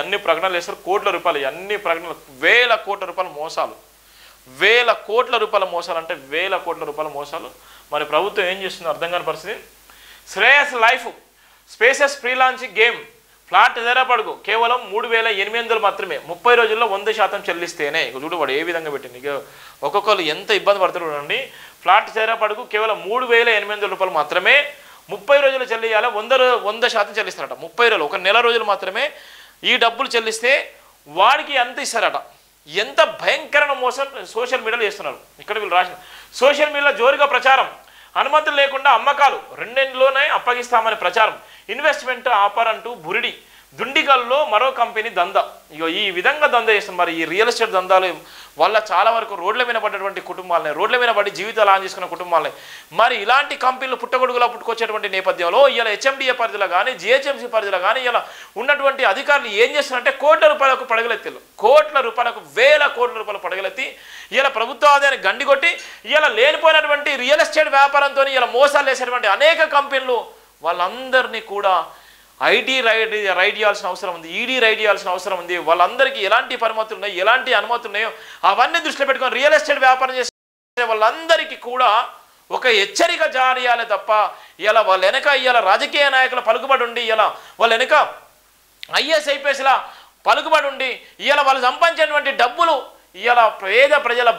అన్ని ప్రకటనలు చేస్తారు, కోట్ల రూపాయలు, అన్ని ప్రకటనలు, వేల కోట్ల రూపాయల మోసాలు, వేల కోట్ల రూపాయల మోసాలు, అంటే వేల కోట్ల రూపాయల మోసాలు. మరి ప్రభుత్వం ఏం చేస్తుందో అర్థం కాని పరిస్థితి. Shreyas life spaces pre launch game flat తెరపడుగు కేవలం 3,800 మాత్రమే, 30 రోజుల్లో 100% చెల్లిస్తేనే. ఇక చూడు వాడు ఏ విధంగా పెట్టింది, ఇక ఒక్కొక్కరు ఎంత ఇబ్బంది పడుతున్నారు చూడండి. ఫ్లాట్ తెరపడుగు కేవలం 3,800 రూపాయలు మాత్రమే, 30 రోజులు చెల్లియాలి, 100% చెల్లిస్తారట. 30 రోజులు, ఒక నెల రోజులు మాత్రమే ఈ డబ్బులు చెల్లిస్తే వాడికి ఎంత ఇస్తారట. ఎంత భయంకరమైన మోసం సోషల్ మీడియాలో చేస్తున్నారు. ఇక్కడ వీళ్ళు రాసిన సోషల్ మీడియాలో జోరుగా ప్రచారం, అనుమతులు లేకుండా అమ్మకాలు, 2 నెలల్లోనే అప్పగిస్తామని ప్రచారం, ఇన్వెస్ట్మెంట్ ఆఫర్ అంటూ బురిడి, దుండిగల్లో మరో కంపెనీ దందా. ఇగో ఈ విధంగా దందా చేస్తుంది. మరి ఈ రియల్ ఎస్టేట్ దందాలు వల్ల చాలా వరకు రోడ్ల మీద పడ్డటువంటి కుటుంబాలని, రోడ్ల మీద పడి జీవితాలు ఆన్ చేసుకున్న కుటుంబాలని, మరి ఇలాంటి కంపెనీలు పుట్టగొడుగులా పుట్టుకొచ్చేటువంటి నేపథ్యంలో ఇలా హెచ్ఎండిఏ పరిధిలో కానీ జిహెచ్ఎంసీ పరిధిలో కానీ ఇలా ఉన్నటువంటి అధికారులు ఏం చేస్తున్నారంటే కోట్ల రూపాయలకు పడగలెత్తిలు, కోట్ల రూపాయలకు, వేల కోట్ల రూపాయలు పడగలెత్తి ఇలా ప్రభుత్వ ఆదాయాన్ని గండికొట్టి ఇలా లేనిపోయినటువంటి రియల్ ఎస్టేట్ వ్యాపారంతో ఇలా మోసాలు వేసేటువంటి అనేక కంపెనీలు వాళ్ళందరినీ కూడా ఐటీ రైడ్ చేయాల్సిన అవసరం ఉంది, ఈడీ రైడ్ చేయాల్సిన అవసరం ఉంది. వాళ్ళందరికీ ఎలాంటి పరిమితులు ఉన్నాయి, ఎలాంటి అనుమతులు ఉన్నాయో అవన్నీ దృష్టిలో పెట్టుకొని రియల్ ఎస్టేట్ వ్యాపారం చేసే వాళ్ళందరికీ కూడా ఒక హెచ్చరిక జారీ చేయాలి తప్ప ఇలా వాళ్ళ వెనక ఇలా రాజకీయ నాయకుల పలుకుబడి ఉండి, ఇలా వాళ్ళ వెనక ఐఏఎస్ ఐపీఎస్ల పలుకుబడి ఉండి ఇలా వాళ్ళు సంపాదించినటువంటి డబ్బులు ఇలా పేద ప్రజల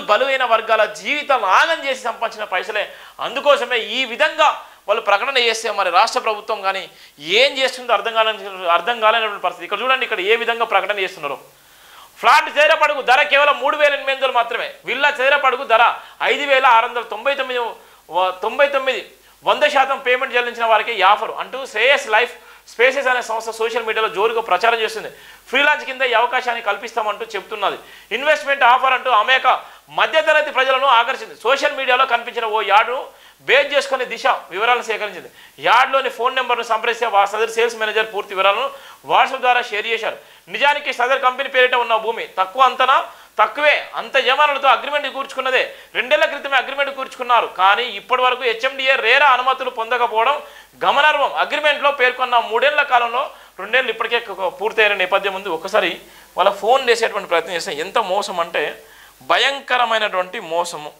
బలువైన వర్గాల జీవితాలు ఆగం చేసి సంపాదించిన పైసలే. అందుకోసమే ఈ విధంగా వాళ్ళు ప్రకటన చేస్తే మరి రాష్ట్ర ప్రభుత్వం కానీ ఏం చేస్తుందో అర్థం కాలేనటువంటి పరిస్థితి. ఇక్కడ చూడండి, ఇక్కడ ఏ విధంగా ప్రకటన చేస్తున్నారు. ఫ్లాట్ చదరపడుగు ధర కేవలం 3,800 మాత్రమే, విల్లా చదరపడుగు ధర 5,699, 100% పేమెంట్ చెల్లించిన వారికి ఈ ఆఫర్ అంటూ శ్రేయస్ లైఫ్ స్పేసెస్ అనే సంస్థ సోషల్ మీడియాలో జోరుగా ప్రచారం చేస్తుంది. ఫ్రీలాన్స్ కింద ఈ అవకాశాన్ని కల్పిస్తామంటూ చెప్తున్నది. ఇన్వెస్ట్మెంట్ ఆఫర్ అంటూ అనేక మధ్యతరగతి ప్రజలను ఆకర్షించింది. సోషల్ మీడియాలో కనిపించిన ఓ యాడ్ను బేస్ చేసుకుని దిశ వివరాలను సేకరించింది. యాడ్లోని ఫోన్ నెంబర్ను సంప్రదిస్తే సదర్ సేల్స్ మేనేజర్ పూర్తి వివరాలను వాట్సాప్ ద్వారా షేర్ చేశారు. నిజానికి సదర్ కంపెనీ పేరిట ఉన్న భూమి తక్కువ అంతనా తక్కువే, అంత యజమానులతో అగ్రిమెంట్ కూర్చుకున్నదే. 2 ఏళ్ల క్రితమే అగ్రిమెంట్ కూర్చుకున్నారు. కానీ ఇప్పటి వరకు హెచ్ఎండిఏ రేరా అనుమతులు పొందకపోవడం గమనార్హం. అగ్రిమెంట్లో పేర్కొన్న 3 ఏళ్ల కాలంలో 2 ఏళ్ళు ఇప్పటికే పూర్తయిన నేపథ్యం ఉంది. ఒకసారి వాళ్ళ ఫోన్ చేసేటువంటి ప్రయత్నం చేస్తే ఎంత మోసం అంటే భయంకరమైనటువంటి మోసము.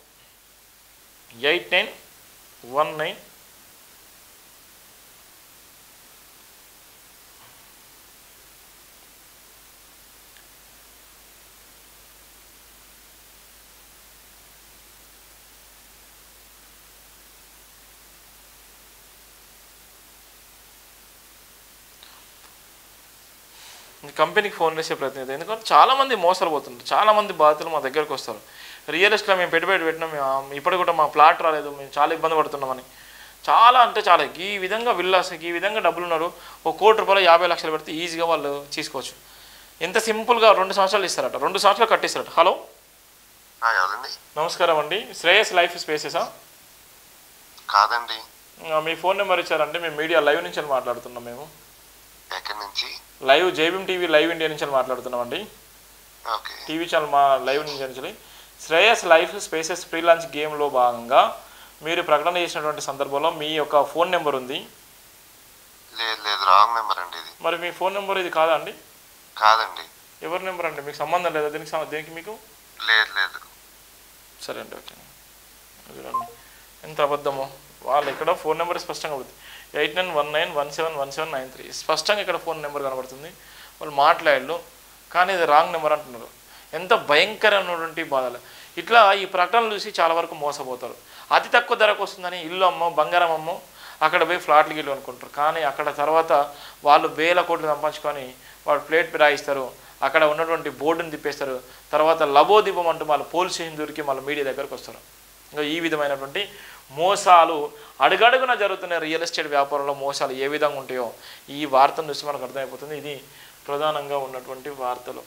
8919 కంపెనీకి ఫోన్ చేసే ప్రయత్నం చేద్దాం. ఎందుకంటే చాలామంది మోసాలు పోతుంటారు, చాలామంది బాధితులు మా దగ్గరకు వస్తారు. రియల్ ఎస్టేట్లో మేము పెట్టుబడి పెట్టినాం, ఇప్పటికి కూడా మా ప్లాట్ రాలేదు, మేము చాలా ఇబ్బంది పడుతున్నామని. చాలా అంటే చాలా ఈ విధంగా విల్లాస్, ఈ విధంగా డబ్బులు ఉన్నారు. ₹1 కోటి 50 లక్షలు పెడితే ఈజీగా వాళ్ళు తీసుకోవచ్చు. ఎంత సింపుల్గా 2 సంవత్సరాలు ఇస్తారట, 2 సంవత్సరాలు కట్టిస్తారట. హలో, నమస్కారం అండి, శ్రేయస్ లైఫ్ స్పేసెసా? కాదండి. మీ ఫోన్ నెంబర్ ఇచ్చారంటే మేము మీడియా లైవ్ నుంచి మాట్లాడుతున్నాం. మేము ఎక్కడి నుంచి? లైవ్ జైబీఎం టీవీ లైవ్ ఇండియా నుంచి మాట్లాడుతున్నామండి. టీవీ ఛానల్ మా లైవ్ నుంచి. Shreyas life spaces free launch గేమ్లో భాగంగా మీరు ప్రకటన చేసినటువంటి సందర్భంలో మీ యొక్క ఫోన్ నెంబర్ ఉంది. లేదు, రాంగ్ నెంబర్ అండి ఇది. మరి మీ ఫోన్ నెంబర్ ఇది కాదా అండి? కాదండి. ఎవరి నెంబర్ అండి? మీకు సంబంధం లేదా దీనికి మీకు? లేదు. సరే అండి, ఓకే. చూడండి ఎంత అబద్ధమో. వాళ్ళు ఇక్కడ ఫోన్ నెంబర్ స్పష్టంగా అవుతుంది. 8919171793 స్పష్టంగా ఇక్కడ ఫోన్ నెంబర్ కనబడుతుంది. వాళ్ళు మాట్లాడారు కానీ ఇది రాంగ్ నెంబర్ అంటున్నారు. ఎంత భయంకరమైనటువంటి బాధలు. ఇట్లా ఈ ప్రకటనలు చూసి చాలా వరకు మోసపోతారు. అతి తక్కువ ధరకు వస్తుందని ఇల్లు అమ్మో బంగారం అమ్మో అక్కడ పోయి ఫ్లాట్లు గిల్లు అనుకుంటారు. కానీ అక్కడ తర్వాత వాళ్ళు వేల కోట్లు సంపాదించుకొని వాళ్ళు ప్లేట్ రాయిస్తారు, అక్కడ ఉన్నటువంటి బోర్డుని తిప్పేస్తారు. తర్వాత లబోదీపం అంటూ వాళ్ళు పోలీస్ స్టేషన్ దొరికి మళ్ళీ మీడియా దగ్గరకు వస్తారు. ఇంకా ఈ విధమైనటువంటి మోసాలు అడుగడుగున జరుగుతున్న రియల్ ఎస్టేట్ వ్యాపారంలో మోసాలు ఏ విధంగా ఉంటాయో ఈ వార్తను చూసి మనకు అర్థమైపోతుంది. ఇది ప్రధానంగా ఉన్నటువంటి వార్తలు.